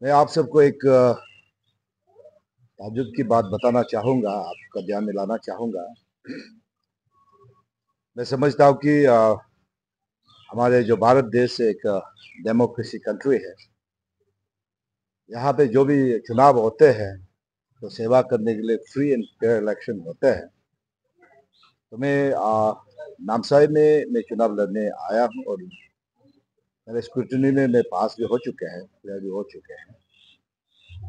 मैं आप सबको एक ताज्जुब की बात बताना चाहूँगा, आपका ध्यान में लाना चाहूँगा। मैं समझता हूँ कि हमारे जो भारत देश एक डेमोक्रेसी कंट्री है। यहाँ पे जो भी चुनाव होते हैं, तो सेवा करने के लिए फ्री एंड फेयर इलेक्शन होते हैं। तो मैं नामसाई में मैं चुनाव लड़ने आया हूँ और मेरे स्क्रूटनी में मैं पास भी हो चुके हैं, क्लियर भी हो चुके हैं।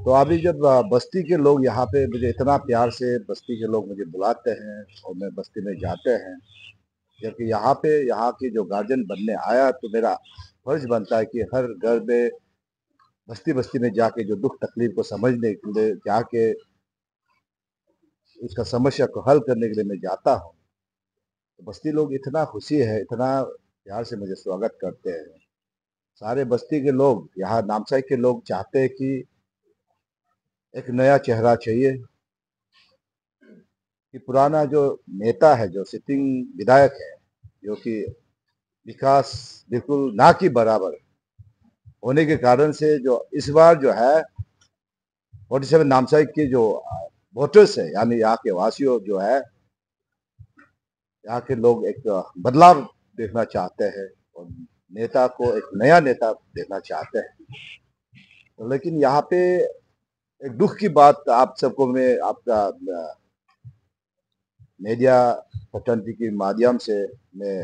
तो अभी जब बस्ती के लोग यहाँ पे मुझे इतना प्यार से बस्ती के लोग मुझे बुलाते हैं और मैं बस्ती में जाते हैं, जबकि यहाँ पे यहाँ की जो गार्जियन बनने आया, तो मेरा फर्ज बनता है कि हर घर में बस्ती बस्ती में जाके जो दुख तकलीफ को समझने के लिए जाके उसका समस्या को हल करने के लिए मैं जाता हूँ। तो बस्ती लोग इतना खुशी है, इतना प्यार से मुझे स्वागत करते हैं। सारे बस्ती के लोग, यहाँ नामसाई के लोग चाहते हैं कि एक नया चेहरा चाहिए, कि पुराना जो नेता है, जो सिटिंग विधायक है, जो कि विकास बिल्कुल ना के बराबर होने के कारण से, जो इस बार जो है 47 नामसाई के जो वोटर्स है, यानी यहाँ के वासियों जो है, यहाँ के लोग एक बदलाव देखना चाहते हैं और नेता को एक नया नेता देखना चाहते हैं। तो लेकिन यहाँ पे एक दुख की बात आप सबको मैं आपका मीडिया फैटर्निटी के माध्यम से मैं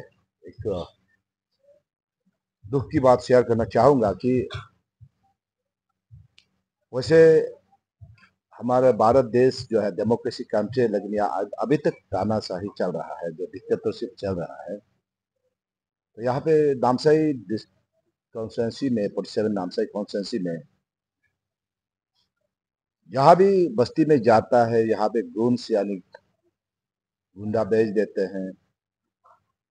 एक दुख की बात शेयर करना चाहूँगा कि वैसे हमारा भारत देश जो है डेमोक्रेसी कंट्री है, लेकिन यहाँ अभी तक तानाशाही चल रहा है, जो डिक्टेटरशिप चल रहा है। तो यहाँ पे नामसाई कॉन्स्टिट्यूंसी में 47 नामसाई कॉन्स्टिट्यूंसी में जहाँ भी बस्ती में जाता है, यहाँ पे गुंड्स यानी गुंडा बेच देते हैं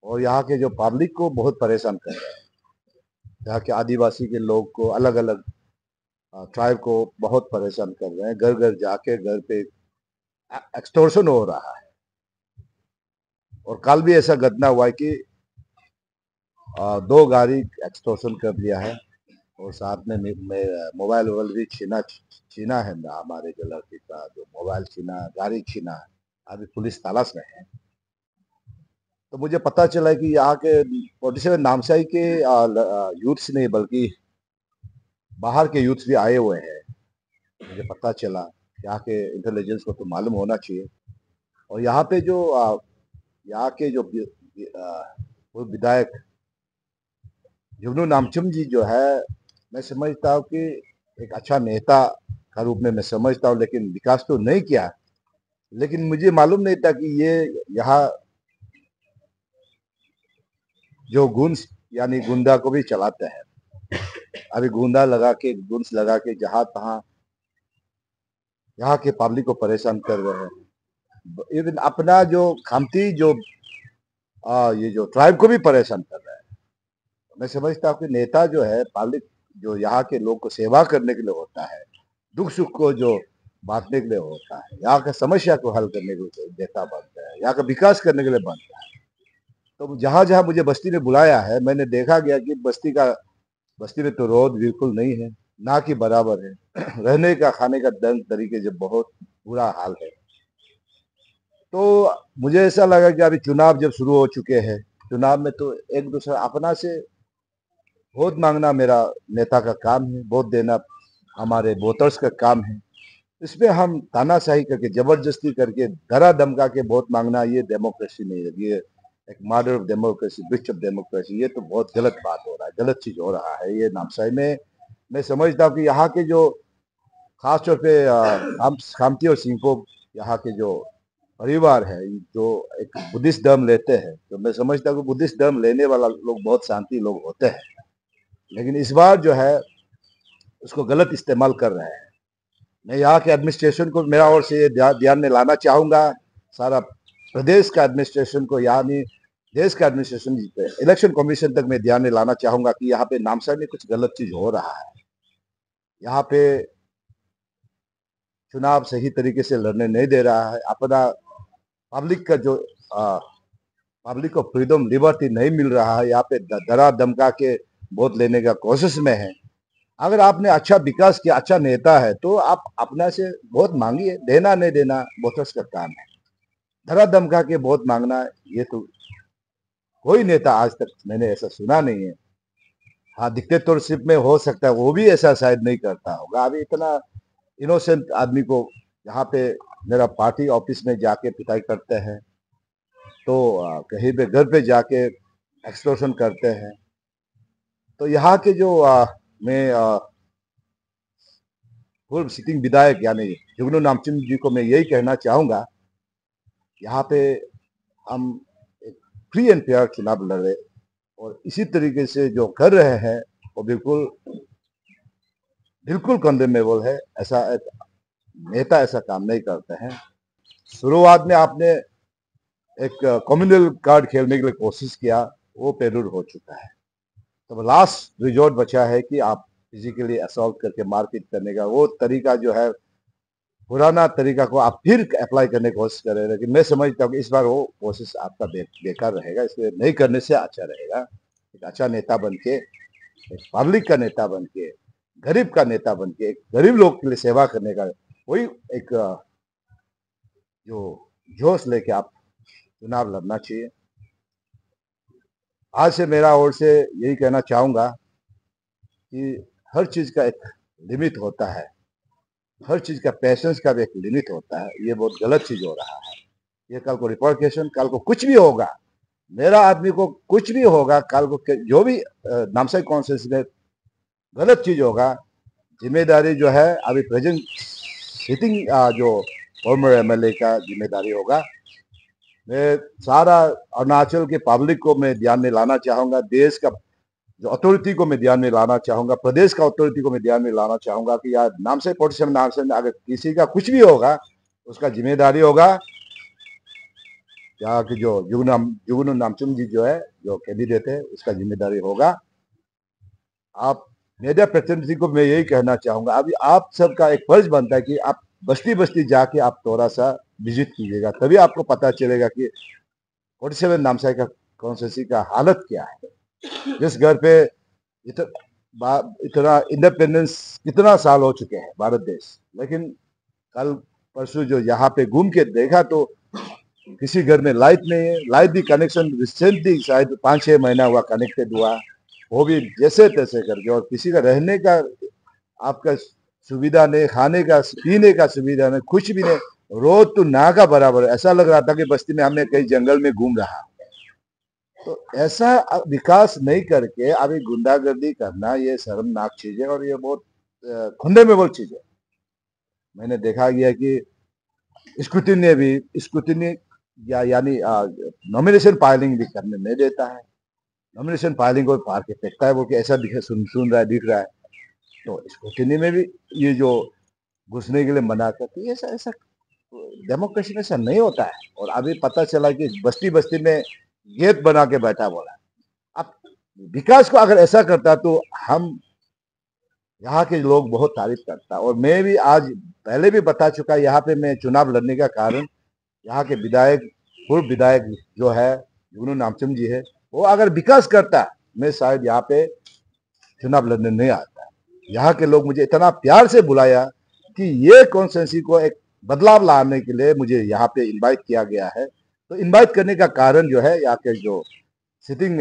और यहाँ के जो पब्लिक को बहुत परेशान कर रहे हैं। यहाँ के आदिवासी के लोग को, अलग अलग ट्राइब को बहुत परेशान कर रहे हैं। घर घर जाके घर पे एक्सटोर्शन हो रहा है। और कल भी ऐसा घटना हुआ है कि 2 गाड़ी एक्सटोर्शन कर लिया है और साथ में मोबाइल वोबाइल भी छीना छीना है। हमारे जो लड़की का जो मोबाइल छीना, गाड़ी छीना है। अभी पुलिस तलाश में है। तो मुझे पता चला है कि यहाँ के 47 नामसाई के यूथ्स नहीं, बल्कि बाहर के यूथ्स भी आए हुए हैं। मुझे पता चला, यहाँ के इंटेलिजेंस को तो मालूम होना चाहिए। और यहाँ पे जो यहाँ के जो वो विधायक जुगनू नामचुम जी जो है, मैं समझता हूँ कि एक अच्छा नेता का रूप में मैं समझता हूँ, लेकिन विकास तो नहीं किया। लेकिन मुझे मालूम नहीं था कि ये यहाँ जो गुंस यानी गुंडा को भी चलाते हैं। अभी गुंडा लगा के, गुंस लगा के जहाँ तहाँ यहाँ के पब्लिक को परेशान कर रहे हैं। इवन अपना जो खामती जो ये जो ट्राइब को भी परेशान कर रहे हैं। मैं समझता हूँ कि नेता जो है, पब्लिक जो यहाँ के लोग को सेवा करने के लिए होता है, दुख सुख को जो बांटने के लिए होता है, यहाँ का समस्या को हल करने के लिए नेता बनता है, यहाँ का विकास करने के लिए बनता है। तो जहां जहां मुझे बस्ती में बुलाया है, मैंने देखा गया कि बस्ती में तो रोड बिल्कुल नहीं है, ना कि बराबर है। रहने का, खाने का दंग तरीके से बहुत बुरा हाल है। तो मुझे ऐसा लगा कि अभी चुनाव जब शुरू हो चुके हैं, चुनाव में तो एक दूसरा अपना से वोट मांगना मेरा नेता का काम है, वोट देना हमारे वोटर्स का काम है। इसमें हम तानाशाही करके, जबरदस्ती करके, धरा धमका के वोट मांगना, ये डेमोक्रेसी नहीं है। ये एक model of democracy, breach of democracy, ये तो बहुत गलत बात हो रहा है, गलत चीज हो रहा है ये नामसाई में। मैं समझता हूँ कि यहाँ के जो खास तौर पे खामती और सिंको, यहाँ के जो परिवार है, जो एक बुद्धिस्ट धर्म लेते हैं, तो मैं समझता हूँ कि बुद्धिस्ट धर्म लेने वाला लोग बहुत शांति लोग होते हैं। लेकिन इस बार जो है उसको गलत इस्तेमाल कर रहे हैं। मैं यहाँ के एडमिनिस्ट्रेशन को मेरा ओर से ध्यान में लाना चाहूंगा, सारा प्रदेश का एडमिनिस्ट्रेशन को, यानी देश का एडमिनिस्ट्रेशन, इलेक्शन कमीशन तक मैं ध्यान में लाना चाहूंगा कि यहाँ पे नामसाई में कुछ गलत चीज हो रहा है। यहाँ पे चुनाव सही तरीके से लड़ने नहीं दे रहा है। अपना पब्लिक का जो पब्लिक को फ्रीडम लिबर्टी नहीं मिल रहा है। यहाँ पे डरा धमका के वोट लेने का कोशिश में है। अगर आपने अच्छा विकास किया, अच्छा नेता है, तो आप अपना से बहुत मांगिए। देना नहीं देना वोटर्स का काम है। धरा धमका के बहुत मांगना, ये तो कोई नेता आज तक मैंने ऐसा सुना नहीं है। हाँ, डिक्टेटरशिप में हो सकता है, वो भी ऐसा शायद नहीं करता होगा। अभी इतना इनोसेंट आदमी को यहाँ पे मेरा पार्टी ऑफिस में जाके पिटाई करते हैं, तो कहीं पे घर पे जाके एक्सटॉर्शन करते हैं। तो यहाँ के जो मैं पूर्व सिटिंग विधायक यानी जुगनू नामचुम जी को मैं यही कहना चाहूंगा, यहाँ पे हम एक फ्री एंड फेयर चुनाव लड़े, और इसी तरीके से जो कर रहे हैं वो बिल्कुल बिल्कुल कंडेमेबल है। ऐसा एक नेता ऐसा काम नहीं करते हैं। शुरुआत में आपने एक कम्युनल कार्ड खेलने के लिए कोशिश किया, वो फेल्यूर हो चुका है। तो लास्ट रिजोर्ट बचा है कि आप फिजिकली असॉल्ट करके मारपीट करने का वो तरीका जो है, पुराना तरीका को आप फिर अप्लाई करने की कोशिश कर रहे हैं। लेकिन मैं समझता हूँ कि इस बार वो कोशिश आपका बेकार रहेगा, इसलिए नहीं करने से अच्छा रहेगा। एक अच्छा नेता बन के, एक पब्लिक का नेता बन के, गरीब का नेता बन के, एक गरीब लोग के लिए सेवा करने का वही एक जो जोश लेके आप चुनाव लड़ना चाहिए। आज से मेरा ओर से यही कहना चाहूंगा कि हर चीज का एक लिमिट होता है, हर चीज का पैशंस का भी एक लिमिट होता है। ये बहुत गलत चीज हो रहा है। ये कल को रिपोर्टेशन, कल को कुछ भी होगा, मेरा आदमी को कुछ भी होगा, कल को जो भी नामसाई कॉन्सेंस में गलत चीज होगा, जिम्मेदारी जो है अभी प्रेजेंट सिटिंग जो फॉर्मर एमएलए का जिम्मेदारी होगा। मैं सारा अरुणाचल के पब्लिक को मैं ध्यान में लाना चाहूंगा, देश का जो अथॉरिटी को मैं ध्यान में लाना चाहूंगा, प्रदेश का अथॉरिटी को मैं ध्यान में लाना चाहूंगा कि यार नामसाई 47 नामसाई में अगर किसी का कुछ भी होगा, उसका जिम्मेदारी होगा यहाँ की जो जुगनू नामचुम जी जो है, जो कैंडिडेट है, उसका जिम्मेदारी होगा। आप मीडिया प्रतिनिधि को मैं यही कहना चाहूंगा, अभी आप सबका एक फर्ज बनता है कि आप बस्ती बस्ती जाके आप थोड़ा सा विजिट कीजिएगा, तभी आपको पता चलेगा कि 47 नामसाई का कॉन्स्टिट्यूंसी का हालत क्या है। जिस घर पे इतना इंडिपेंडेंस कितना साल हो चुके हैं भारत देश, लेकिन कल परसों जो यहाँ पे घूम के देखा तो किसी घर में लाइट नहीं है। लाइट भी कनेक्शन रिसेंटली शायद 5-6 महीना हुआ कनेक्टेड हुआ, वो भी जैसे तैसे करके। और किसी का रहने का आपका सुविधा नहीं, खाने का पीने का सुविधा नहीं, कुछ भी नहीं। रोड तो ना का बराबर, ऐसा लग रहा था कि बस्ती में हमने कहीं जंगल में घूम रहा। तो ऐसा विकास नहीं करके अभी गुंडागर्दी करना, ये शर्मनाक चीज है और ये बहुत कंडेमेबल चीज है। मैंने देखा गया कि स्क्रूटिनी या यानी नॉमिनेशन फाइलिंग भी करने नहीं देता है। नॉमिनेशन फाइलिंग को फाड़ के फेंकता है, वो कि ऐसा दिखे, सुन रहा है, दिख रहा है। तो स्क्रूटिनी में भी ये जो घुसने के लिए मना करती है, ऐसा ऐसा डेमोक्रेसी में ऐसा नहीं होता है। और अभी पता चला कि बस्ती बस्ती में गेट बना के बैठा बोला। अब विकास को अगर ऐसा करता तो हम यहाँ के लोग बहुत तारीफ करता। और मैं भी आज पहले भी बता चुका, यहाँ पे मैं चुनाव लड़ने का कारण यहाँ के विधायक, पूर्व विधायक जो है जुगनू नामचुम जी है, वो अगर विकास करता, मैं शायद यहाँ पे चुनाव लड़ने नहीं आता। यहाँ के लोग मुझे इतना प्यार से बुलाया कि ये कॉन्स्टिट्यूंसी को एक बदलाव लाने के लिए मुझे यहाँ पे इनवाइट किया गया है। तो इनवाइट करने का कारण जो है, यहाँ के जो सिटिंग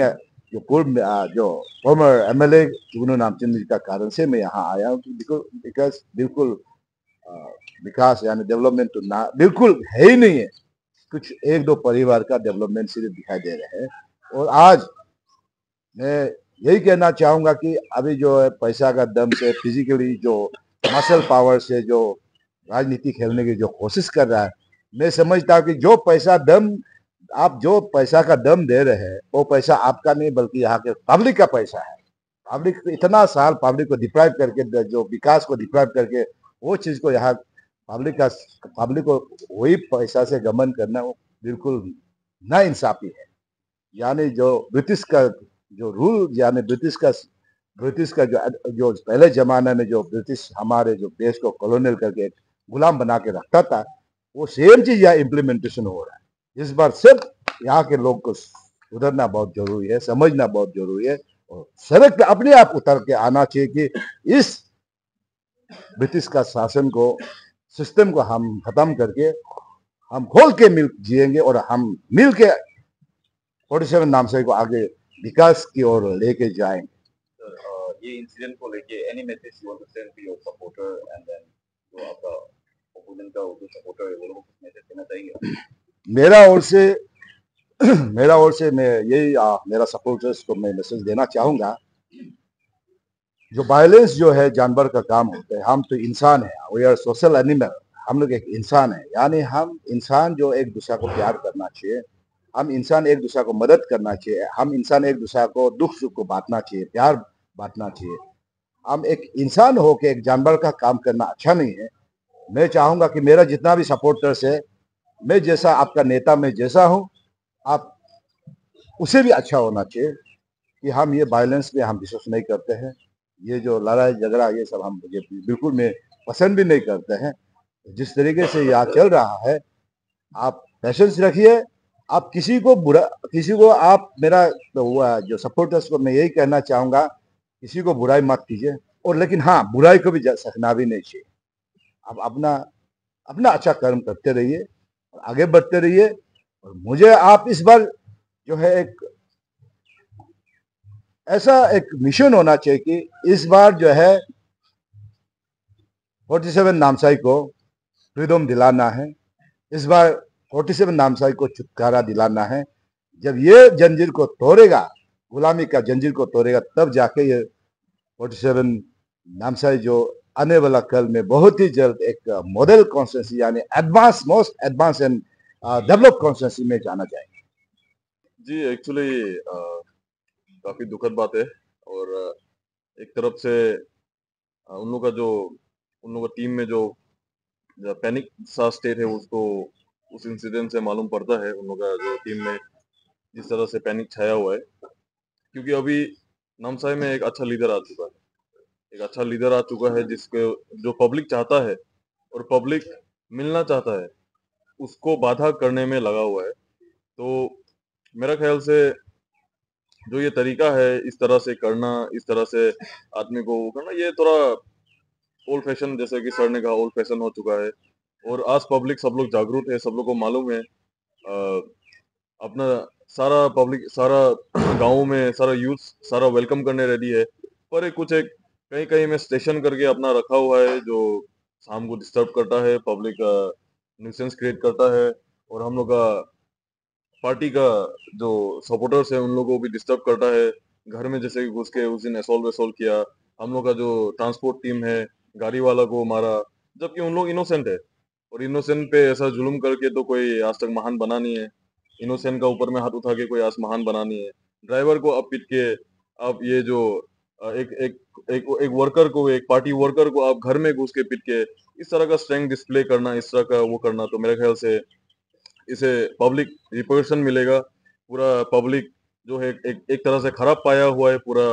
जो पूर्व जो फॉर्मर एमएलए जुगनू नामचुम जी का कारण से मैं यहाँ आया हूँ। बिकॉज बिल्कुल विकास यानी डेवलपमेंट तो ना बिल्कुल है ही नहीं है। कुछ एक दो परिवार का डेवलपमेंट सिर्फ दिखाई दे रहे हैं। और आज मैं यही कहना चाहूंगा कि अभी जो है पैसा का दम से, फिजिकली जो मसल पावर से जो राजनीति खेलने की जो कोशिश कर रहा है, मैं समझता हूँ कि जो पैसा दम, आप जो पैसा का दम दे रहे हैं, वो पैसा आपका नहीं बल्कि यहाँ के पब्लिक का पैसा है। पब्लिक इतना साल पब्लिक को डिप्राइव करके, जो विकास को डिप्राइव करके, वो चीज को यहाँ पब्लिक को वही पैसा से गमन करना, वो बिल्कुल ना इंसाफी है। यानी जो ब्रिटिश का जो रूल, यानी ब्रिटिश का जो पहले जमाने में जो ब्रिटिश हमारे जो देश को कॉलोनियल करके एक गुलाम बना के रखता था, वो सेम चीज यहाँ इम्प्लीमेंटेशन हो रहा है। इस बार सिर्फ यहाँ के लोग को सुधरना बहुत जरूरी है, समझना बहुत जरूरी है। और सड़क पे अपने आप उतर के आना चाहिए कि इस ब्रिटिश का शासन को, सिस्टम को हम खत्म करके हम खोल के मिल जिएंगे और हम मिल के 47 नामसाई को आगे विकास की ओर लेके जाएंगे। ये इंसिडेंट को लेके any message you want to send to your supporter and then जो आपका ओपोनेंट का जो सपोर्टर है वो लोग कुछ मैसेज देना चाहिए? मेरा ओर से मैं यही मेरा सपोर्टर्स को मैं मैसेज देना चाहूंगा, जो वायलेंस जो है जानवर का काम होता है, हम तो इंसान है, वी आर सोशल एनिमल, हम लोग एक इंसान है, यानी हम इंसान जो एक दूसरे को प्यार करना चाहिए, हम इंसान एक दूसरे को मदद करना चाहिए, हम इंसान एक दूसरे को दुख सुख को बांटना चाहिए, प्यार बांटना चाहिए। हम एक इंसान हो के एक जानवर का काम करना अच्छा नहीं है। मैं चाहूंगा कि मेरा जितना भी सपोर्टर्स है, मैं जैसा आपका नेता मैं जैसा हूं, आप उसे भी अच्छा होना चाहिए कि हम ये वायलेंस में हम विश्वास नहीं करते हैं। ये जो लड़ाई झगड़ा ये सब हम मुझे बिल्कुल में पसंद भी नहीं करते हैं। जिस तरीके से यहाँ चल रहा है, आप पेशेंस रखिए। आप किसी को आप मेरा तो हुआ जो सपोर्टर्स को मैं यही कहना चाहूंगा, किसी को बुराई मत कीजिए, और लेकिन हाँ, बुराई को भी सकना भी नहीं चाहिए। आप अपना अपना अच्छा कर्म करते रहिए और आगे बढ़ते रहिए। और मुझे आप इस बार जो है एक ऐसा एक मिशन होना चाहिए कि इस बार जो है 47 नामसाई को फ्रीडम दिलाना है। इस बार 47 नामसाई को छुटकारा दिलाना है। जब ये जंजीर को तोड़ेगा, गुलामी का जंजीर को तोड़ेगा, तब जाके ये 47 नामसाई जो आने वाला कल में बहुत ही जल्द एक मॉडल कॉन्स्टिट्यूंसी यानी advance most advance and develop constituency में जाना जाएगा। जी एक्चुअली काफी दुखद बात है और एक तरफ से उन लोग का जो उन लोग का टीम में जो पैनिक सा स्टेट है उसको उस इंसिडेंट से मालूम पड़ता है उन लोग का जो टीम में जिस तरह से पैनिक छाया हुआ है, क्योंकि अभी नामसाई में एक अच्छा लीडर आ चुका है, एक अच्छा लीडर आ चुका है जिसको जो पब्लिक चाहता है और पब्लिक मिलना चाहता है, उसको बाधा करने में लगा हुआ है। तो मेरा ख्याल से जो ये तरीका है इस तरह से करना, इस तरह से आदमी को वो करना, ये थोड़ा ओल्ड फैशन, जैसे कि सर ने कहा, ओल्ड फैशन हो चुका है। और आज पब्लिक सब लोग जागरूक है, सब लोग को मालूम है। अपना सारा पब्लिक, सारा गाँव में सारा यूथ सारा वेलकम करने रेडी है। पर एक कुछ एक कहीं कहीं में स्टेशन करके अपना रखा हुआ है जो शाम को डिस्टर्ब करता है, पब्लिक का न्यूसेंस क्रिएट करता है। और हम लोग का पार्टी का जो सपोर्टर्स है उन लोगों को भी डिस्टर्ब करता है। घर में जैसे कि घुस के उस दिन असॉल्ट वसॉल्ट किया, हम लोग का जो ट्रांसपोर्ट टीम है गाड़ी वाला को मारा, जबकि उन लोग इनोसेंट है। और इनोसेंट पे ऐसा जुल्म करके तो कोई आज तक महान बना नहीं है। इनोसेंट का ऊपर में हाथ उठा के कोई आज महान बना नहीं है। ड्राइवर को अब पीट के, अब ये जो एक एक एक एक वर्कर को, एक पार्टी वर्कर को आप घर में घुस के पीट के इस तरह का स्ट्रेंथ डिस्प्ले करना, इस तरह का वो करना, तो मेरे ख्याल से इसे पब्लिक रिपोर्शन मिलेगा। पूरा पब्लिक जो है एक तरह से खराब पाया हुआ है। पूरा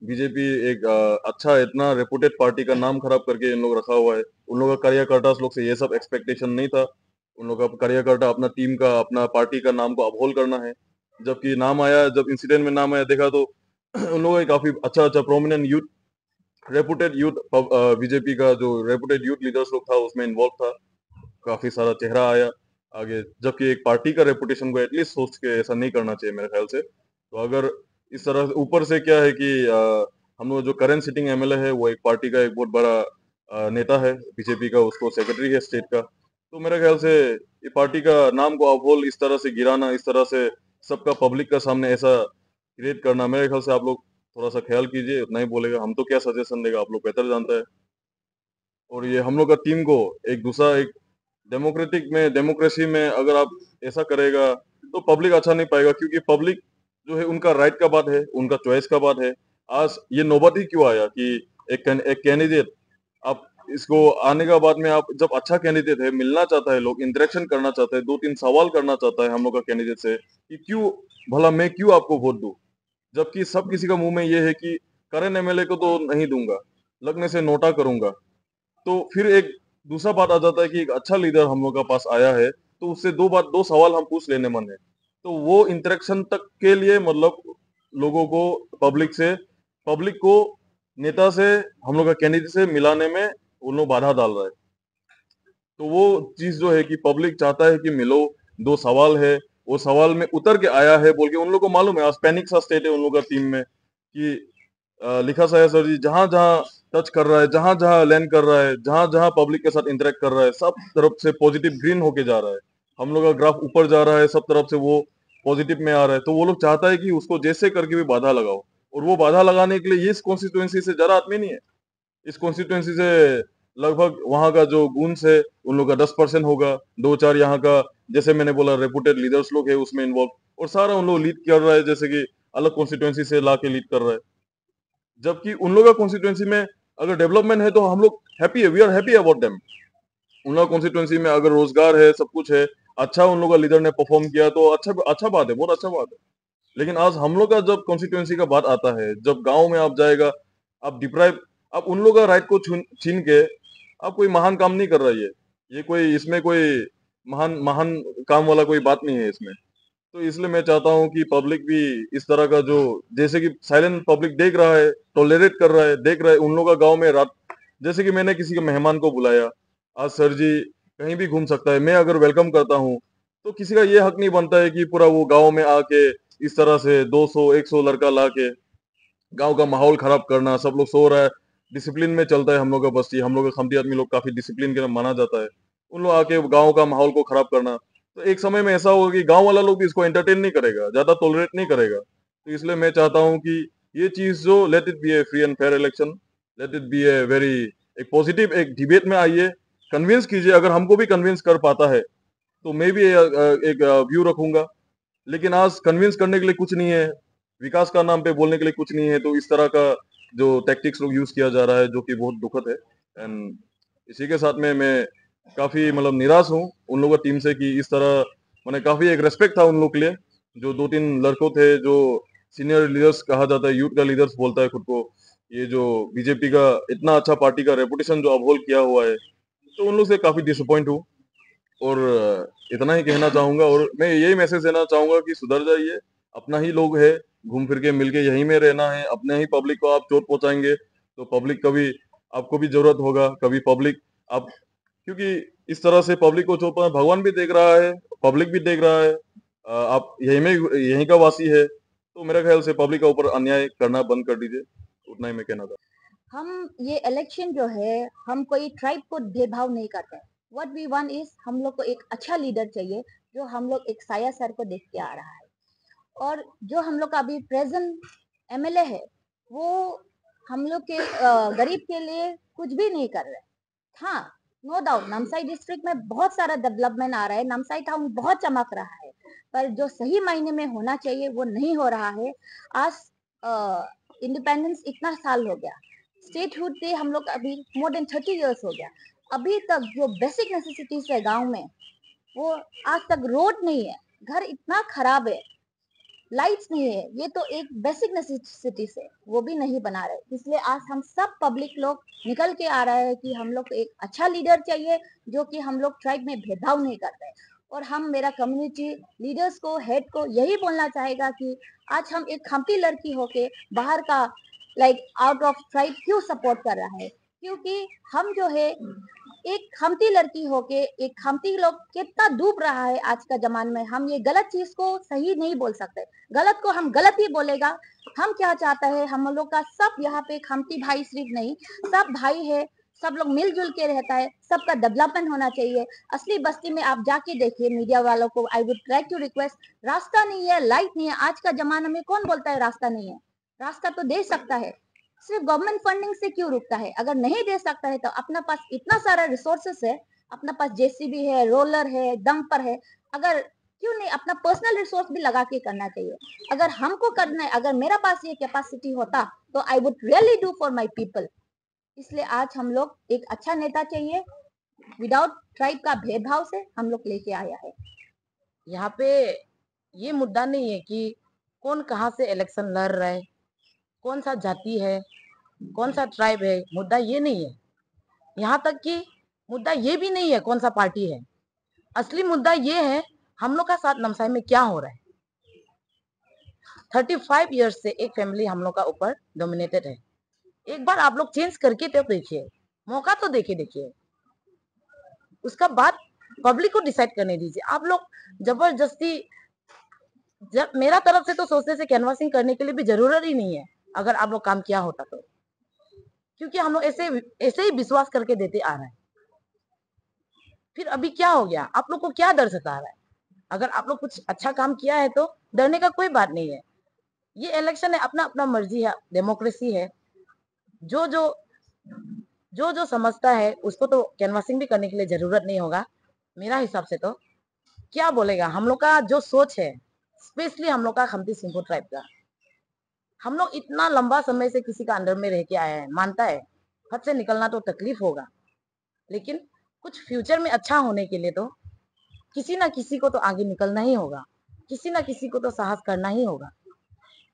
बीजेपी एक अच्छा इतना रेपुटेड पार्टी का नाम खराब करके इन लोग रखा हुआ है। उन लोगों का कार्यकर्ता लोग से ये सब एक्सपेक्टेशन नहीं था। उन लोगों का कार्यकर्ता अपना टीम का, अपना पार्टी का नाम को अपहोल्ड करना है। जबकि नाम आया, जब इंसिडेंट में नाम आया देखा तो उन लोगों के काफी अच्छा अच्छा prominent youth, reputed youth, BJP का जो रेपुटेड यूथ लीडर्स लोग था उसमें इन्वॉल्व था। काफी सारा चेहरा आया आगे, जबकि एक पार्टी का रेपुटेशन को एटलीस्ट सोच के ऐसा नहीं करना चाहिए मेरे ख्याल से। तो अगर इस तरह ऊपर से क्या है कि हम लोग जो करंट सिटिंग एमएलए है वो एक पार्टी का एक बहुत बड़ा नेता है बीजेपी का, उसको सेक्रेटरी है स्टेट का। तो मेरे ख्याल से ये पार्टी का नाम को अपहोल इस तरह से गिराना, इस तरह से सबका पब्लिक का सामने ऐसा क्रिएट करना, मेरे ख्याल से आप लोग थोड़ा सा ख्याल कीजिए। उतना ही बोलेगा, हम तो क्या सजेशन देगा, आप लोग बेहतर जानता है। और ये हम लोग का टीम को एक दूसरा एक डेमोक्रेटिक में, डेमोक्रेसी में अगर आप ऐसा करेगा तो पब्लिक अच्छा नहीं पाएगा, क्योंकि पब्लिक जो है उनका राइट का बात है, उनका चॉइस का बात है। आज ये नौबत ही क्यों आया कि एक कैंडिडेट, आप इसको आने का बाद में आप जब अच्छा कैंडिडेट है, मिलना चाहता है, लोग इंटरेक्शन करना चाहते हैं, दो तीन सवाल करना चाहता है हम लोग का कैंडिडेट से कि क्यों, भला मैं क्यों आपको वोट दूं, जबकि सब किसी का मुंह में ये है कि करेंट एमएलए को तो नहीं दूंगा, लगने से नोटा करूंगा। तो फिर एक दूसरा बात आ जाता है कि एक अच्छा लीडर हम लोग का पास आया है तो उससे दो सवाल हम पूछ लेने मन है। तो वो इंटरेक्शन तक के लिए मतलब लोगों को पब्लिक को नेता से, हम लोग का कैंडिडेट से मिलाने में उन लोग बाधा डाल रहा है। तो वो चीज जो है कि पब्लिक चाहता है कि मिलो, दो सवाल है, वो सवाल में उतर के आया है बोल के उन लोग को मालूम है। आज पैनिक सा स्टेट है उन लोग का टीम में कि लिखा सा है सर जी, जहां जहां टच कर रहा है, जहां जहां लैंड कर रहा है, जहां जहां पब्लिक के साथ इंटरेक्ट कर रहा है, सब तरफ से पॉजिटिव ग्रीन होके जा रहा है। हम लोग का ग्राफ ऊपर जा रहा है, सब तरफ से वो पॉजिटिव में आ रहा है। तो वो लोग चाहता है कि उसको जैसे करके भी बाधा लगाओ, और वो बाधा लगाने के लिए इस कॉन्स्टिट्यूएंसी से जरा आदमी नहीं है। इस कॉन्स्टिट्यूएंसी से लगभग वहां का जो गुन्स है उन लोग का 10% होगा, दो चार यहाँ का, जैसे मैंने बोला, रेपुटेड लीडर्स लोग है उसमें इन्वॉल्व, और सारा उन लोग लीड कर रहा है, जैसे कि अलग कॉन्स्टिट्यूएंसी से ला के लीड कर रहा है। जबकि उन लोग का कॉन्स्टिट्यूएंसी में अगर डेवलपमेंट है तो हम लोग हैप्पी है, we are happy about them. उन लोग कॉन्स्टिट्यूएंसी में अगर रोजगार है, सब कुछ है, अच्छा उन लोग का लीडर ने परफॉर्म किया तो अच्छा अच्छा बात है, बहुत अच्छा बात है। लेकिन आज हम लोग का जब कॉन्स्टिट्यूएंसी का बात आता है, जब गांव में आप जाएगा, आप डिप्राइव, आप उन लोग का राइट को छीन के आप कोई महान काम नहीं कर रही है। ये कोई, इसमें कोई महान महान काम वाला कोई बात नहीं है इसमें। तो इसलिए मैं चाहता हूँ कि पब्लिक भी इस तरह का जो, जैसे कि साइलेंट पब्लिक देख रहा है, टॉलरेट कर रहा है, देख रहा है उन लोगों का गांव में रात, जैसे कि मैंने किसी के मेहमान को बुलाया, आज सर जी कहीं भी घूम सकता है, मैं अगर वेलकम करता हूँ, तो किसी का ये हक नहीं बनता है कि पूरा वो गांव में आके इस तरह से 200 100 लड़का ला के गांव का माहौल खराब करना। सब लोग सो रहा है, डिसिप्लिन में चलता है हम लोग का बस्ती, हम लोग का खमती आदमी लोग काफी डिसिप्लिन के माना जाता है। उन लोग आके गांव का माहौल को खराब करना, तो एक समय में ऐसा होगा कि गांव वाला लोग भी इसको एंटरटेन नहीं करेगा, ज्यादा टॉलरेट नहीं करेगा। तो इसलिए मैं चाहता हूँ कि ये चीज जो, let it be A free and fair election, let it be a very, एक पॉजिटिव एक डिबेट में आइए, कन्विंस कीजिए। अगर हमको भी कन्विंस कर पाता है तो मैं भी एक व्यू रखूंगा। लेकिन आज कन्विंस करने के लिए कुछ नहीं है, विकास का नाम पे बोलने के लिए कुछ नहीं है, तो इस तरह का जो टैक्टिक्स लोग यूज किया जा रहा है, जो कि बहुत दुखद है। एंड इसी के साथ में मैं काफी मतलब निराश हूँ उन लोगों की टीम से कि इस तरह, मैंने काफी एक रेस्पेक्ट था उन लोग के लिए, जो दो तीन लड़कों थे जो सीनियर लीडर्स कहा जाता है, यूथ का लीडर्स बोलता है खुद को, ये जो बीजेपी का इतना अच्छा पार्टी का रेपुटेशन जो अपहोल्ड किया हुआ है, तो उन लोग से काफी डिसअपॉइंट हूँ। और इतना ही कहना चाहूंगा, और मैं यही मैसेज देना चाहूंगा कि सुधर जाइए, अपना ही लोग है, घूम फिर के मिलके यहीं में रहना है। अपने ही पब्लिक को आप चोट पहुंचाएंगे तो पब्लिक कभी आपको भी जरूरत होगा, कभी पब्लिक आप, क्योंकि इस तरह से पब्लिक को चोट पहुंचा, भगवान भी देख रहा है, पब्लिक भी देख रहा है, आप यहीं का वासी है, तो मेरे ख्याल से पब्लिक का ऊपर अन्याय करना बंद कर दीजिए। उतना ही मैं कहना था। हम ये इलेक्शन जो है, हम कोई ट्राइब को भेदभाव नहीं करते। व्हाट वी वांट इज, हम लोग को एक अच्छा लीडर चाहिए जो हम लोग एक साया सर को देख के आ रहा है। और जो हम लोग का अभी प्रेजेंट एमएलए है, वो हम लोग के गरीब के लिए कुछ भी नहीं कर रहे। हाँ, नो डाउट नामसाई डिस्ट्रिक्ट में बहुत सारा डेवलपमेंट आ रहा है, नामसाई टाउन बहुत चमक रहा है, पर जो सही मायने में होना चाहिए वो नहीं हो रहा है। आज इंडिपेंडेंस इतना साल हो गया, स्टेटहुड पे हम लोग अभी मोर देन 30 इयर्स हो गया, अभी तक जो बेसिक नेसेसिटीज है गांव में, वो आज तक रोड नहीं है, घर इतना खराब है, लाइट्स नहीं है, ये तो एक बेसिक नेसेसिटीज है, वो भी नहीं बना रहे। इसलिए आज हम सब पब्लिक लोग निकल के आ रहे हैं कि हम लोग को एक अच्छा लीडर चाहिए जो कि हम लोग ट्राइब में भेदभाव नहीं करते। और हम, मेरा कम्युनिटी लीडर्स को, हेड को यही बोलना चाहेगा कि आज हम एक खमती लड़की होके बाहर का, लाइक आउट ऑफ ट्राइब क्यों सपोर्ट कर रहा है, क्योंकि हम जो है एक खमती लड़की होके, एक खमती लोग कितना डूब रहा है आज का जमाने में, हम ये गलत चीज को सही नहीं बोल सकते, गलत को हम गलत ही बोलेगा। हम क्या चाहता है, हम लोग का सब यहाँ पे खमती भाई सिर्फ नहीं, सब भाई है, सब लोग मिलजुल के रहता है, सबका डेवलपमेंट होना चाहिए। असली बस्ती में आप जाके देखिए, मीडिया वालों को I would like to request, रास्ता नहीं है, लाइट नहीं है, आज का जमाना में कौन बोलता है रास्ता नहीं है? रास्ता तो दे सकता है, सिर्फ गवर्नमेंट फंडिंग से क्यों रुकता है? अगर नहीं दे सकता है तो अपना पास इतना सारा रिसोर्सेस है, अपना पास जेसीबी है, रोलर है, डंपर है, अगर क्यों नहीं अपना पर्सनल रिसोर्स भी लगा के करना चाहिए? अगर हमको करना है, अगर मेरा पास ये कैपेसिटी होता तो I would really do for my people. इसलिए आज हम लोग एक अच्छा नेता चाहिए, विदाउट ट्राइब का भेदभाव से हम लोग लेके आया है। यहाँ पे ये मुद्दा नहीं है कि कौन कहाँ से इलेक्शन लड़ रहा है, कौन सा जाति है, कौन सा ट्राइब है, मुद्दा ये नहीं है। यहाँ तक कि मुद्दा ये भी नहीं है कौन सा पार्टी है। असली मुद्दा ये है हम लोग का साथ नमसाई में क्या हो रहा है। 35 ईयर्स से एक फैमिली हम लोग का ऊपर डोमिनेटेड है। एक बार आप लोग चेंज करके तो देखिए, मौका तो देखिए, उसका बाद पब्लिक को डिसाइड करने दीजिए। आप लोग जबरदस्ती, जब मेरा तरफ से तो सोचने से कैनवासिंग करने के लिए भी जरूरत ही नहीं है, अगर आप लोग काम किया होता तो, क्योंकि हम लोग ऐसे ऐसे ही विश्वास करके देते आ रहे हैं। फिर अभी क्या हो गया, आप लोग को क्या डर सता रहा है? अगर आप लोग कुछ अच्छा काम किया है तो डरने का कोई बात नहीं है। ये इलेक्शन है, अपना अपना मर्जी है, डेमोक्रेसी है। जो जो जो जो समझता है उसको तो कैनवासिंग भी करने के लिए जरूरत नहीं होगा। मेरा हिसाब से तो क्या बोलेगा, हम लोग का जो सोच है, स्पेशली हम लोग का खमती सिंपो ट्राइब का, हम लोग इतना लंबा समय से किसी का अंडर में रह के आया है, मानता है हद से निकलना तो तकलीफ होगा, लेकिन कुछ फ्यूचर में अच्छा होने के लिए तो किसी ना किसी को तो आगे निकलना ही होगा, किसी ना किसी को तो साहस करना ही होगा।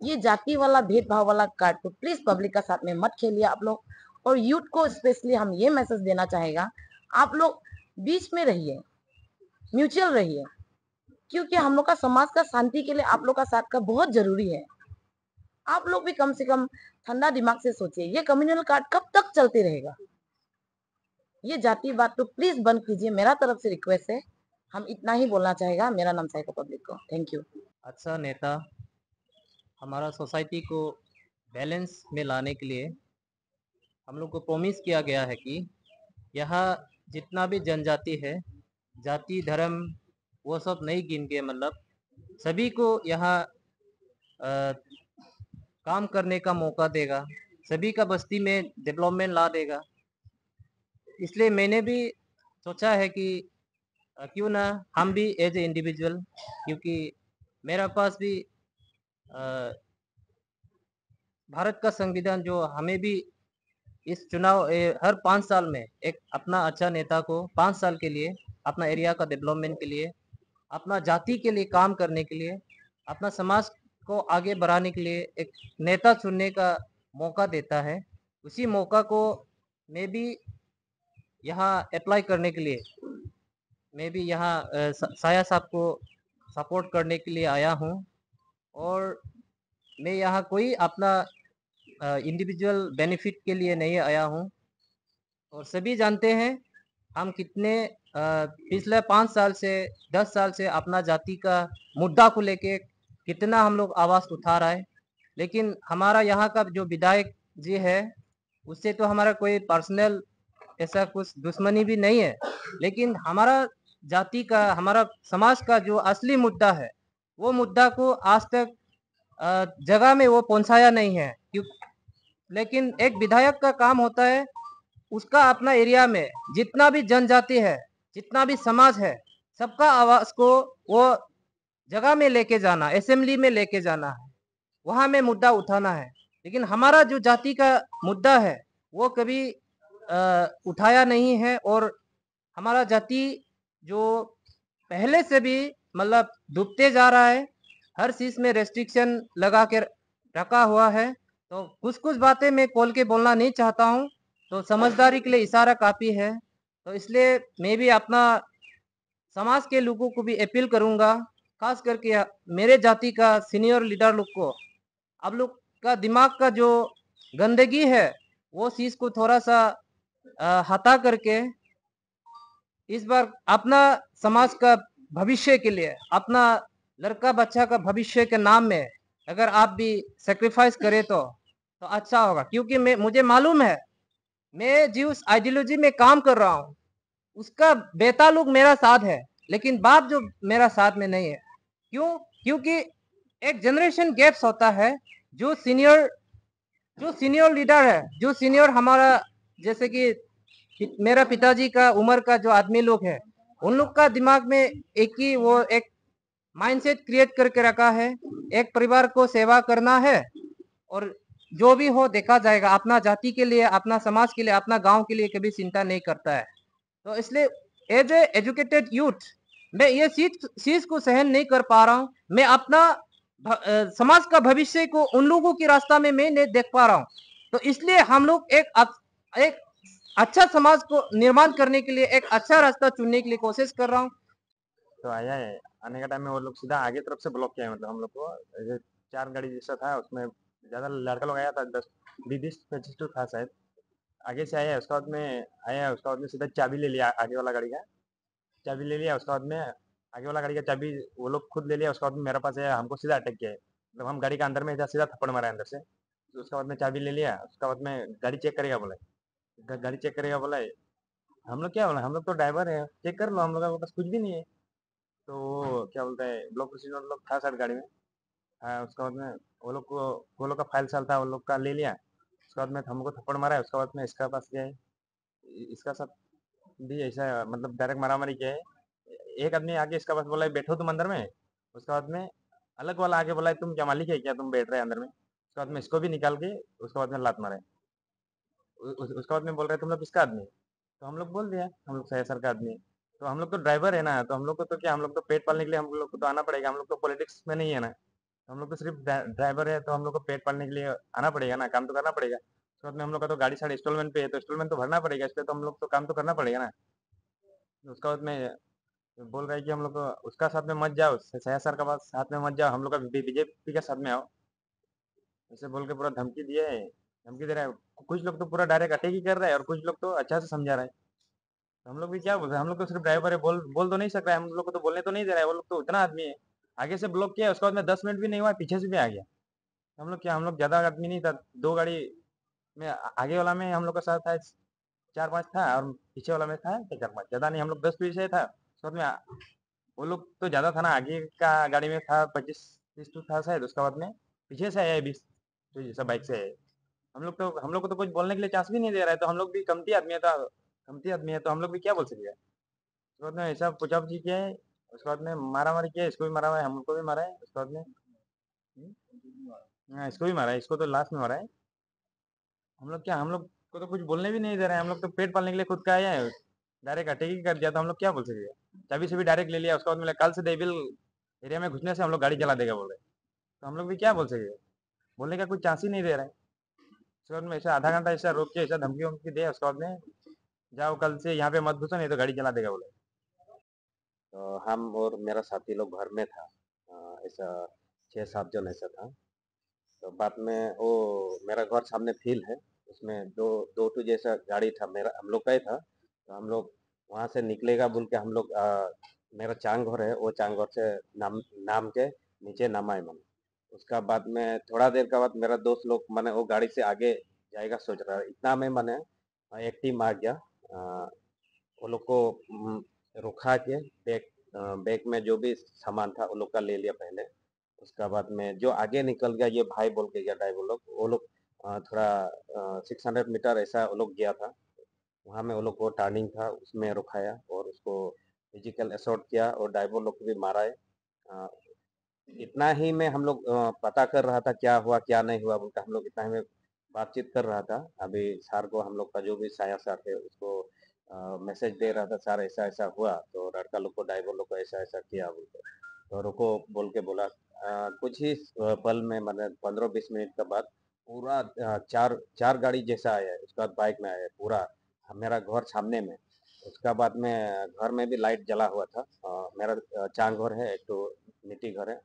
ये जाति वाला भेदभाव वाला कार्ड को प्लीज पब्लिक का साथ में मत खेलिए आप लोग। और यूथ को स्पेशली हम ये मैसेज देना चाहेगा, आप लोग बीच में रहिए, म्यूचुअल रहिए, क्योंकि हम लोग का समाज का शांति के लिए आप लोग का साथ का बहुत जरूरी है। आप लोग भी कम से कम ठंडा दिमाग से सोचिए, ये कम्युनल कार्ड कब तक चलते रहेगा? ये जाति बात तो प्लीज बंद कीजिए, मेरा तरफ से रिक्वेस्ट है। हम इतना ही बोलना चाहेगा। मेरा नाम साइको पब्लिक को, थैंक यू। अच्छा नेता हमारा सोसाइटी को बैलेंस में लाने के लिए हम लोग को प्रॉमिस किया गया है कि यहाँ जितना भी जनजाति है, जाति धर्म वो सब नहीं गिन के, मतलब सभी को यहाँ काम करने का मौका देगा, सभी का बस्ती में डेवलपमेंट ला देगा। इसलिए मैंने भी सोचा है कि क्यों ना हम भी एज ए इंडिविजुअल, क्योंकि मेरा पास भी भारत का संविधान जो हमें भी इस चुनाव हर 5 साल में एक अपना अच्छा नेता को 5 साल के लिए अपना एरिया का डेवलपमेंट के लिए, अपना जाति के लिए काम करने के लिए, अपना समाज को आगे बढ़ाने के लिए एक नेता चुनने का मौका देता है। उसी मौका को मैं भी यहाँ अप्लाई करने के लिए, मैं भी यहाँ साया साहब को सपोर्ट करने के लिए आया हूँ। और मैं यहाँ कोई अपना इंडिविजुअल बेनिफिट के लिए नहीं आया हूँ। और सभी जानते हैं हम कितने पिछले 5 साल से 10 साल से अपना जाति का मुद्दा को लेके कितना हम लोग आवाज़ उठा रहा है। लेकिन हमारा यहाँ का जो विधायक जी है, उससे तो हमारा कोई पर्सनल ऐसा कुछ दुश्मनी भी नहीं है, लेकिन हमारा जाति का, हमारा समाज का जो असली मुद्दा है, वो मुद्दा को आज तक जगह में वो पहुंचाया नहीं है। क्यों? लेकिन एक विधायक का काम होता है उसका अपना एरिया में जितना भी जनजाति है, जितना भी समाज है, सबका आवाज को वो जगह में लेके जाना, असेंबली में लेके जाना है, वहां में मुद्दा उठाना है। लेकिन हमारा जो जाति का मुद्दा है वो कभी उठाया नहीं है। और हमारा जाति जो पहले से भी मतलब डूबते जा रहा है, हर चीज में रेस्ट्रिक्शन लगा के रखा हुआ है। तो कुछ कुछ बातें मैं खोल के बोलना नहीं चाहता हूँ, तो समझदारी के लिए इशारा काफी है। तो इसलिए मैं भी अपना समाज के लोगों को भी अपील करूंगा, खास करके मेरे जाति का सीनियर लीडर लोग को, आप लोग का दिमाग का जो गंदगी है वो चीज को थोड़ा सा हटा करके इस बार अपना समाज का भविष्य के लिए, अपना लड़का बच्चा का भविष्य के नाम में अगर आप भी सेक्रीफाइस करें तो अच्छा होगा। क्योंकि मुझे मालूम है, मैं जिस आइडियोलॉजी में काम कर रहा हूँ उसका बेटा लोग मेरा साथ है, लेकिन बाप जो मेरा साथ में नहीं है। क्यों? क्योंकि एक जनरेशन गैप्स होता है। जो सीनियर लीडर है, जो सीनियर हमारा, जैसे कि मेरा पिताजी का उम्र का जो आदमी लोग है, उन लोग का दिमाग में एक ही वो एक माइंडसेट क्रिएट करके रखा है, एक परिवार को सेवा करना है और जो भी हो देखा जाएगा। अपना जाति के लिए, अपना समाज के लिए, अपना गांव के लिए कभी चिंता नहीं करता है। तो इसलिए एज ए एजुकेटेड यूथ मैं ये चीज को सहन नहीं कर पा रहा हूँ। मैं अपना समाज का भविष्य को उन लोगों की रास्ता में मैं नहीं देख पा रहा हूँ। तो इसलिए हम लोग एक अच्छा समाज को निर्माण करने के लिए एक अच्छा रास्ता चुनने के लिए कोशिश कर रहा हूँ। तो आया है, आने का टाइम में वो लोग सीधा आगे तरफ से ब्लॉक किया है, मतलब हम लोग को 4 गाड़ी जैसा था, उसमें ज़्यादा लड़का लोग आया था, 10 20 25 तो था शायद। आगे से आया, उसके बाद में आया, उसके बाद में सीधा चाबी ले लिया आगे वाला गाड़ी का, चाबी ले लिया, उसके बाद में आगे वाला गाड़ी का चाबी वो लोग खुद ले लिया, उसके बाद में मेरे पास आया, हमको सीधा अटैक किया है। मतलब हम गाड़ी के अंदर में था, सीधा थप्पड़ मारा अंदर से। तो उसके बाद में चाबी ले लिया, उसके बाद में गाड़ी चेक करेगा बोले, गाड़ी चेक करेगा बोला। हम लोग क्या बोला, हम लोग तो ड्राइवर है, चेक कर लो, हम लोग के पास कुछ भी नहीं है। तो वो क्या बोलते हैं, ब्लॉक प्रेसिडेंट लोग था सर गाड़ी में। हाँ, उसके बाद में वो लोग का फाइल साल था, वो लोग का ले लिया। उसके बाद में हमको थप्पड़ मारा है, उसके बाद में इसका पास गए, इसका साथ भी ऐसा मतलब डायरेक्ट मारामारी किया है। एक आदमी आगे इसका पास बोला है, बैठो तुम अंदर में। उसके बाद में अलग वाला आगे बोला है, तुम क्या मालिक है क्या, तुम बैठ रहे हैं अंदर में। उसके बाद में इसको भी निकाल के उसके बाद में लात मारे। उसके बाद में बोल रहे तुम लोग किसका आदमी है? तो हम लोग बोल दिया, हम लोग सर का आदमी है। तो हम लोग तो ड्राइवर है ना, तो हम लोग को तो क्या, हम लोग तो पेट पालने के लिए हम लोग को तो आना पड़ेगा, हम लोग तो पॉलिटिक्स में नहीं है ना। हम लोग तो सिर्फ ड्राइवर है, तो हम लोग को पेट पालने के लिए आना पड़ेगा ना, काम तो करना पड़ेगा। उसके बाद में हम लोग का तो गाड़ी साड़ी इंस्टॉलमेंट पे है, तो इंस्टॉलमेंट तो भरना पड़ेगा, इस पे तो हम लोग तो काम तो करना पड़ेगा ना। उसके बाद में बोल रहा है कि हम लोग को उसका साथ में मत जाओ, सया सर का पास साथ में मत जाओ, हम लोग का बीजेपी के साथ में आओ, ऐसे बोल के पूरा धमकी दिए है, धमकी दे रहा है। कुछ लोग तो पूरा डायरेक्ट अटैक ही कर रहा है, और कुछ लोग तो अच्छा से समझा रहा है। तो हम लोग भी क्या बोल रहे हैं, हम लोग तो सिर्फ ड्राइवर है, बोल तो नहीं सक रहा है, हम लोग को तो बोलने तो नहीं दे रहा है, वो लोग तो इतना आदमी है। आगे से ब्लॉक किया, उसके बाद में 10 मिनट भी नहीं हुआ, पीछे से भी आ गया। हम लोग क्या, हम लोग ज्यादा आदमी नहीं था, 2 गाड़ी में आगे वाला में हम लोग का साथ था 4 5 था, और पीछे वाला में था 4 5, ज्यादा नहीं, हम लोग 10 पीछे था। उसके बाद में वो लोग तो ज्यादा था ना, आगे का गाड़ी में था 25 30 तो था शायद, उसके बाद में पीछे से आया 20 तो जैसा बाइक से आया। हम लोग को तो कुछ बोलने के लिए चांस भी नहीं दे रहा है, तो हम लोग भी कमती आदमी है, तो हम लोग भी क्या बोल सकेगा। उसके बाद में ऐसा पूछा पूछी किया है, उसके बाद में मारा मारी किया है, इसको भी मारा हुआ है, हमको भी मारा है, उसके बाद में हाँ, इसको भी मारा है, इसको तो लास्ट में मारा है। हम लोग क्या, हम लोग को तो कुछ बोलने भी नहीं दे रहे हैं, हम लोग तो पेट पालने के लिए खुद का आए हैं। डायरेक्ट अटैक ही कर दिया, तो हम लोग क्या बोल सकेंगे। चाबी से भी डायरेक्ट ले लिया, उसके बाद में कल से देविल एरिया में घुसने से हम लोग गाड़ी चला देगा बोल रहे। तो हम लोग भी क्या बोल सकेंगे, बोलने का कुछ चांस ही नहीं दे रहे हैं। उसके बाद में ऐसा आधा घंटा ऐसा रोक के ऐसा धमकी वमकी दे, उसके बाद में जाओ कल से यहाँ पे मत घुसो, नहीं तो गाड़ी चला देगा बोले। तो हम और मेरा साथी लोग घर में था, ऐसा 6 7 जन ऐसा था। तो बाद में वो मेरा घर सामने फील्ड है, उसमें दो ठो जैसा गाड़ी था, मेरा हम लोग का ही था। तो हम लोग वहाँ से निकलेगा बोल के हम लोग मेरा चांग घर है, वो चांग घर से नाम नाम के नीचे नामा है मैंने। उसका बाद में थोड़ा देर का बाद मेरा दोस्त लोग मैंने वो गाड़ी से आगे जाएगा सोच रहा है, इतना में मैंने एक टीम आ गया। वो लोग को रुका के बैग में जो भी सामान था वो लोग का ले लिया पहले। उसका बाद में जो आगे निकल गया, ये भाई बोल के गया ड्राइवर लोग, वो लोग थोड़ा 600 मीटर ऐसा वो लोग गया था। वहाँ में वो लोग को टर्निंग था, उसमें रुकाया और उसको फिजिकल असॉल्ट किया, और ड्राइवर लोग को भी मारा है। अ, इतना ही में हम लोग पता कर रहा था क्या हुआ क्या नहीं हुआ बोलकर, हम लोग इतना ही में बातचीत कर रहा था। अभी सर को हम लोग का जो भी साया सर है उसको मैसेज दे रहा था, सर ऐसा ऐसा हुआ, तो लड़का लोग को ड्राइवर लोग को ऐसा ऐसा किया बोलकर। तो रुको बोल के बोला। कुछ ही पल में मतलब 15 20 मिनट के बाद पूरा चार चार गाड़ी जैसा आया है, उसके बाद बाइक में आया है पूरा मेरा घर सामने में। उसका बाद में घर में भी लाइट जला हुआ था। मेरा चांग घर है, एक तो मिट्टी घर है।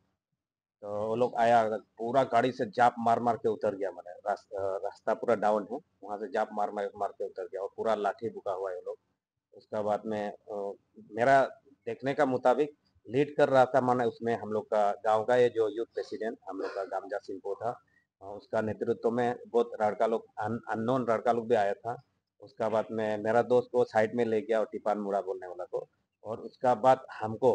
तो वो लोग आया, पूरा गाड़ी से जाप मार मार के उतर गया, मैंने रास्ता पूरा डाउन है, वहां से जाप मार मार मार के उतर गया, और पूरा लाठी बुका हुआ है वो लोग। उसका बाद में मेरा देखने का मुताबिक लीड कर रहा था माने उसमें हम लोग का गांव का ये जो यूथ प्रेसिडेंट हम लोग का गामजा सिंह को था। उसका नेतृत्व में बहुत लड़का लोग अननोन लड़का लोग भी आया था। उसका बाद में मेरा दोस्त को साइड में ले गया, और टिपान मुड़ा बोलने वाला को। और उसका बाद हमको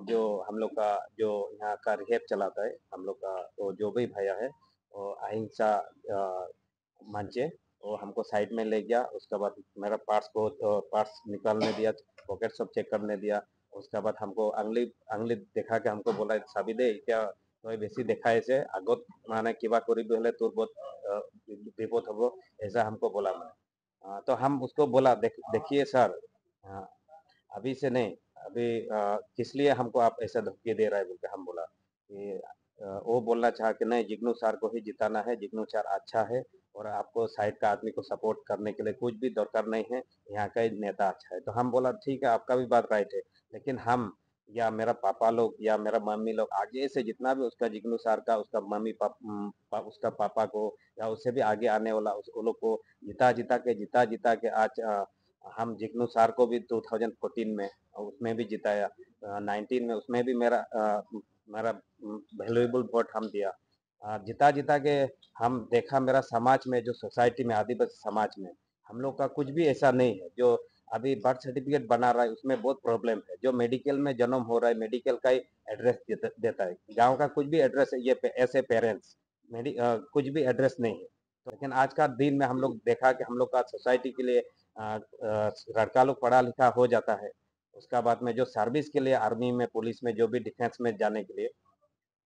जो हम लोग का जो यहाँ का रिहेब चलाता है हम लोग का, तो जो भी भैया है वो अहिंसा मंचे, वो हमको साइड में ले गया। उसके बाद मेरा पार्ट्स निकालने दिया, पॉकेट सब चेक करने दिया। उसके बाद हमको अंगली अंगली दिखा के हमको बोला साबी दे क्या, तो बेसी देखाए से आगत माने किबा करी हले तोर बहुत विपद हबो, ऐसा हमको बोला मैंने। तो हम उसको बोला देखिए सर, अभी से नहीं, अभी किस लिए हमको आप ऐसा धमकी दे रहा है बोल के हम बोला कि वो बोलना चाहा कि नहीं, जिग्नू सर को ही जिताना है, जिग्नू सर अच्छा है, और आपको साइड का आदमी को सपोर्ट करने के लिए कुछ भी दरकार नहीं है, यहाँ का ही नेता अच्छा है। तो हम बोला ठीक है, आपका भी बात राइट है, लेकिन हम या मेरा पापा लोग या मेरा मम्मी लोग आगे से जितना भी उसका जिग्नू सर का उसका उसका पापा को या उससे भी आगे आने वाला उन लोग को जिता जिता के आज हम जिग्नू सर को भी 2014 में उसमें भी जिताया, 19 में उसमें भी मेरा वैल्यूएबल वोट हम दिया, जिता जिता के हम देखा मेरा समाज में जो सोसाइटी में आदिवासी समाज में हम लोग का कुछ भी ऐसा नहीं है जो अभी बर्थ सर्टिफिकेट बना रहा है उसमें बहुत प्रॉब्लम है, जो मेडिकल में जन्म हो रहा है मेडिकल का ही एड्रेस देता है, गांव का कुछ भी एड्रेस है, ये ऐसे पेरेंट्स कुछ भी एड्रेस नहीं है। तो लेकिन आज का दिन में हम लोग देखा कि हम लोग का सोसाइटी के लिए लड़का लोग पढ़ा लिखा हो जाता है, उसका बाद में जो सर्विस के लिए आर्मी में पुलिस में जो भी डिफेंस में जाने के लिए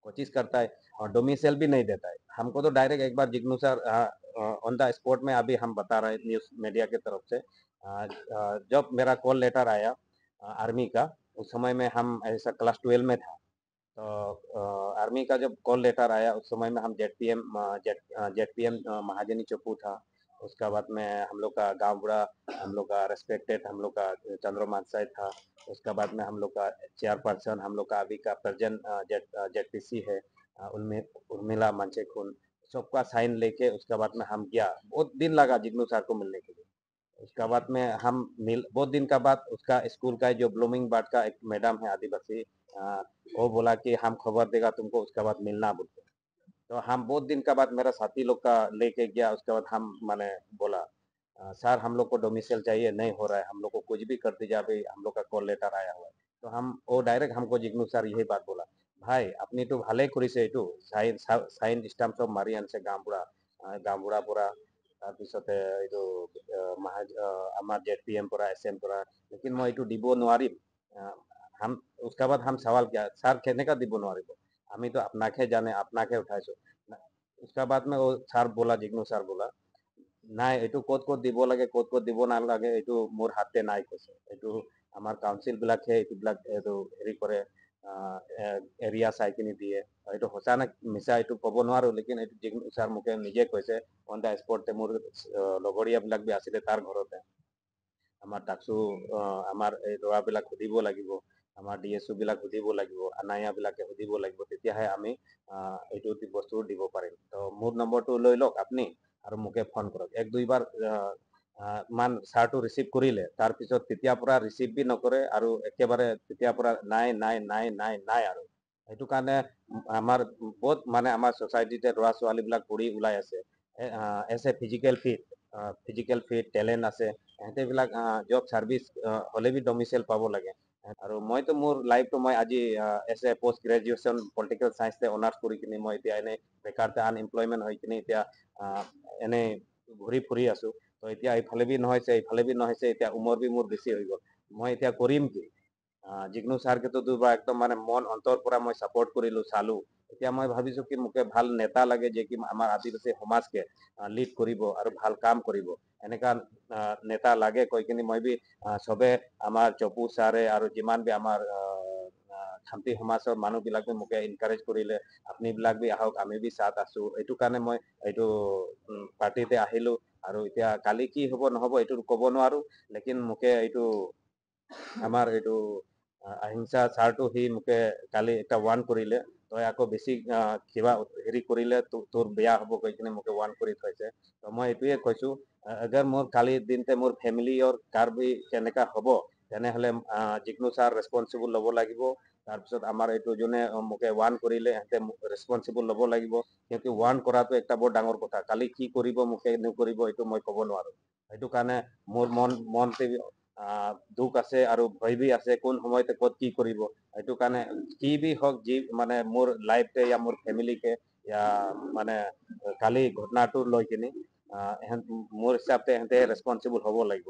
कोशिश करता है और डोमिसाइल भी नहीं देता है हमको, तो डायरेक्ट एक बार Jignu sir on the spot में अभी हम बता रहे हैं न्यूज मीडिया की तरफ से, जब मेरा कॉल लेटर आया आर्मी का, उस समय में हम ऐसा क्लास 12 में था, तो आर्मी का जब कॉल लेटर आया उस समय में हम जेड पी एम महाजनी चप्पू था, उसका बाद में हम लोग का गाँव बुढ़ा हम लोग का रेस्पेक्टेड हम लोग का चंद्रमान साहब था, उसका बाद में हम लोग का चेयरपर्सन हम लोग का अभी का प्रेजेंट जेडपीसी है उनमें उर्मिला मंचे खून, सबका साइन लेके उसके बाद में हम गया, बहुत दिन लगा जिग्नू सर को मिलने के लिए। उसका बाद में हम मिल बहुत दिन का बाद उसका स्कूल का जो ब्लूमिंग बर्ड का एक मैडम है आदिवासी, वो बोला कि हम खबर देगा तुमको, उसके बाद मिलना बोलते, तो हम बहुत दिन का बाद मेरा साथी लोग का लेके गया, उसके बाद हम मैंने बोला सर हम लोग को डोमिसाइल चाहिए, नहीं हो रहा है, हम लोग को कुछ भी कर दीजिए, अभी हम लोग का कॉल लेटर आया हुआ है, तो हम वो डायरेक्ट हमको जिग्नू सर यही बात बोला, भाई अपनी तो ভালে কৰিছে এইটো সাইন স্টাম্প সব মাৰি আনিছে গাঁওবুঢ়া পৰা তাৰপিছতে এইটো আমাৰ जेडपीएम পৰা एसएम পৰা, लेकिन मैं এইটো দিব নোৱাৰিম, हम उसका बाद हम सवाल किया सर কেনেকা দিব নোৱাৰিব, আমি তো আপনাকে জানে আপনাকে উঠাইছো, उसका बाद में वो सर बोला जिग्नू सर बोला নাই এইটো ক'ত ক'ত দিব লাগে ক'ত ক'ত দিব নালাগে এইটো মোৰ হাতে নাই কৈছে, এইটো আমাৰ কাউন্সিল বিলাকহে এইটো হেৰি কৰে, এৰিয়া চাই কিনি দিয়ে, এইটো সঁচা নে মিছা এইটো ক'ব নোৱাৰো, লেকিন এইটো জিগ্নু ছাৰ মোকে নিজে কৈছে অন দা স্পটতে, মোৰ লগৰীয়া বিলাক বি আছিলে তাৰ ঘৰতে, আমাৰ টাকসু আমাৰ এই ল'ৰাবিলাক সুধিব লাগিব, আমাৰ ডিএছঅ বিলাক সুধিব লাগিব, আনায়া বিলাকে সুধিব লাগিব, তেতিয়াহে আমি এইটো বস্তু দিব পাৰিম, তো মোৰ নম্বৰটো লৈ লওক আপুনি আৰু মোকে ফোন কৰক, এক দুইবাৰ মান চাৰটো ৰিচিভ কৰিলে, তাৰপিছত তেতিয়াৰ পৰা ৰিচিভ বি নকৰে আৰু একেবাৰে তেতিয়াৰ পৰা নাই নাই নাই নাই নাই আৰু সেইটো কাৰণে আমাৰ বহুত মানে আমাৰ ছ'চাইটিতে ল'ৰা ছোৱালীবিলাক পঢ়ি ওলাই আছে, as a physical fit talent আছে, সিহঁতেবিলাক জব চাৰ্ভিচ হ'লে বি ডমিচাইল পাব লাগে, আৰু মইতো মোৰ লাইফটো মই আজি as a post graduation political চায়েন্সতে অনাৰ্ছ কৰি কিনি মই এতিয়া এনেই বেকাৰতে আনএমপ্লয়মেণ্ট হৈ কিনি এতিয়া এনেই ঘূৰি ফুৰি আছো, তো এতিয়া এইফালে বি নহৈছে এইফালে বি নহৈছে, এতিয়া উমৰ বি মোৰ বেছি হৈ গ'ল, মই এতিয়া কৰিম কি, জিগ্নু ছাৰকেতো দুবাৰ একদম মানে মন অন্তৰ পৰা মই ছাপোৰ্ট কৰিলো চালো, এতিয়া মই ভাবিছো কি মোকে ভাল নেতা লাগে যে কি আমাৰ আদিবাসী সমাজকে লিড কৰিব আৰু ভাল কাম কৰিব, এনেকা নেতা লাগে কৈ কিনি মই বি চবে আমাৰ চপু ছাৰে আৰু যিমান বি আমাৰ খামতি সমাজৰ মানুহবিলাক বি মোকে এনকাৰেজ কৰিলে, আপুনিবিলাক বি আহক আমি বি চাথ আছো, এইটো কাৰণে মই এইটো পাৰ্টিতে আহিলো, আৰু এতিয়া কালি কি হ'ব নহ'ব এইটো ক'ব নোৱাৰো, লেকিন মোকে এইটো আমাৰ এইটো আহিংসা ছাৰটো সি মোকে কালি এটা ৱাৰ্ণ কৰিলে, তই আকৌ বেছি কিবা হেৰি কৰিলে তোৰ বেয়া হ'ব কৈ কিনে মোকে ৱাৰ্ণ কৰি থৈছে, তো মই এইটোৱে কৈছো अगर मोर काली दिन ते मोर फैमिली और कार भी केनेका হ'ব তেনেহ'লে জিগ্নু ছাৰ ৰেছপনচিবল ল'ব লাগিব, তাৰপিছত আমাৰ এইটো যোনে মোকে ৱাৰ্ণ কৰিলে সিহঁতে ৰেছপনচিবল ল'ব লাগিব, কিয়কি ৱাৰ্ণ কৰাটো একটা বৰ ডাঙৰ কথা, কালি কি কৰিব মোকে নকৰিব এইটো মই ক'ব নোৱাৰো, সেইটো কাৰণে মোৰ মনতে দুখ আছে আৰু ভয় বি আছে কোন সময়তে ক'ত কি কৰিব, সেইটো কাৰণে কি বি হওক যি মানে মোৰ লাইফতে या মোৰ ফেমিলিকে या মানে কালি ঘটনাটো লৈ কিনি মোৰ হিচাপতে সিহঁতে ৰেছপনচিবল হ'ব লাগিব।